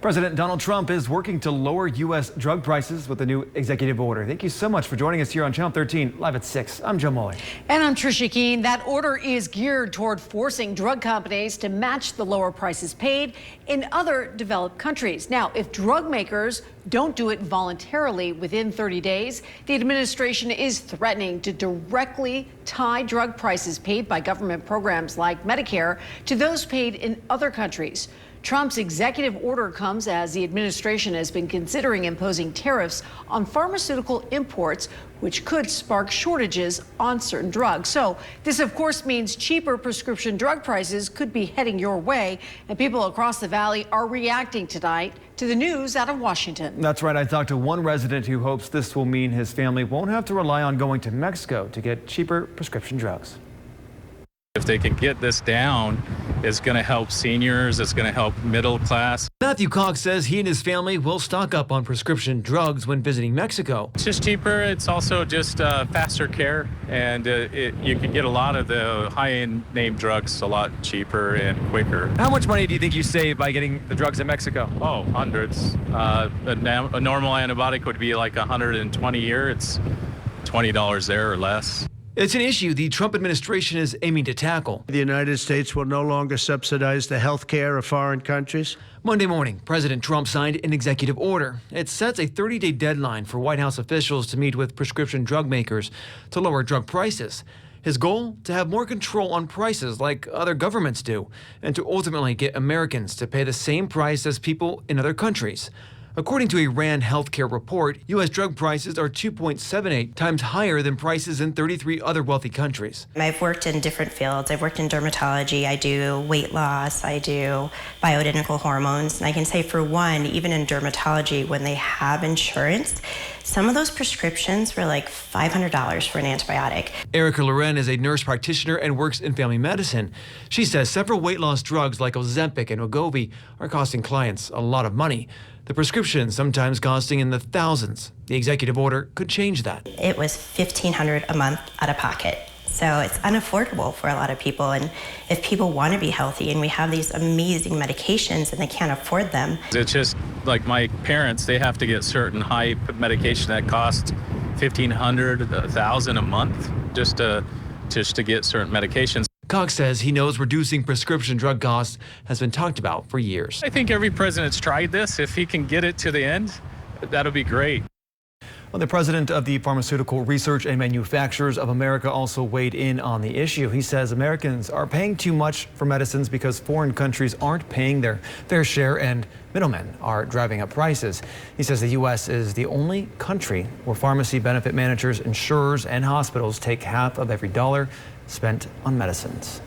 President Donald Trump is working to lower U.S. drug prices with a new executive order. Thank you so much for joining us here on Channel 13, live at 6. I'm Joe Molly. And I'm Trisha Keene. That order is geared toward forcing drug companies to match the lower prices paid in other developed countries. Now, if drug makers don't do it voluntarily within 30 days, the administration is threatening to directly tie drug prices paid by government programs like Medicare to those paid in other countries. Trump's executive order comes as the administration has been considering imposing tariffs on pharmaceutical imports, which could spark shortages on certain drugs. So this, of course, means cheaper prescription drug prices could be heading your way, and people across the valley are reacting tonight to the news out of Washington. That's right. I talked to one resident who hopes this will mean his family won't have to rely on going to Mexico to get cheaper prescription drugs. If they can get this down, it's going to help seniors, it's going to help middle class. Matthew Cox says he and his family will stock up on prescription drugs when visiting Mexico. It's just cheaper. It's also just faster care, and you can get a lot of the high-end name drugs a lot cheaper and quicker. How much money do you think you save by getting the drugs in Mexico? Oh, hundreds. A normal antibiotic would be like $120 here. It's $20 there or less. It's an issue the Trump administration is aiming to tackle. The United States will no longer subsidize the health care of foreign countries. Monday morning, President Trump signed an executive order. It sets a 30-day deadline for White House officials to meet with prescription drug makers to lower drug prices. His goal, to have more control on prices like other governments do, and to ultimately get Americans to pay the same price as people in other countries. According to a RAND healthcare report, U.S. drug prices are 2.78 times higher than prices in 33 other wealthy countries. I've worked in different fields. I've worked in dermatology. I do weight loss. I do bioidentical hormones. And I can say, for one, even in dermatology, when they have insurance, some of those prescriptions were like $500 for an antibiotic. Erica Loren is a nurse practitioner and works in family medicine. She says several weight loss drugs like Ozempic and Wegovy are costing clients a lot of money. The prescriptions sometimes costing in the thousands. The executive order could change that. It was $1,500 a month out of pocket. So it's unaffordable for a lot of people. And if people want to be healthy and we have these amazing medications and they can't afford them. It's just like my parents, they have to get certain high medication that costs $1,500, $1,000 a month just to get certain medications. Cox says he knows reducing prescription drug costs has been talked about for years. I think every president's tried this. If he can get it to the end, that'll be great. Well, the president of the Pharmaceutical Research and Manufacturers of America also weighed in on the issue. He says Americans are paying too much for medicines because foreign countries aren't paying their fair share and middlemen are driving up prices. He says the U.S. is the only country where pharmacy benefit managers, insurers, and hospitals take half of every dollar spent on medicines.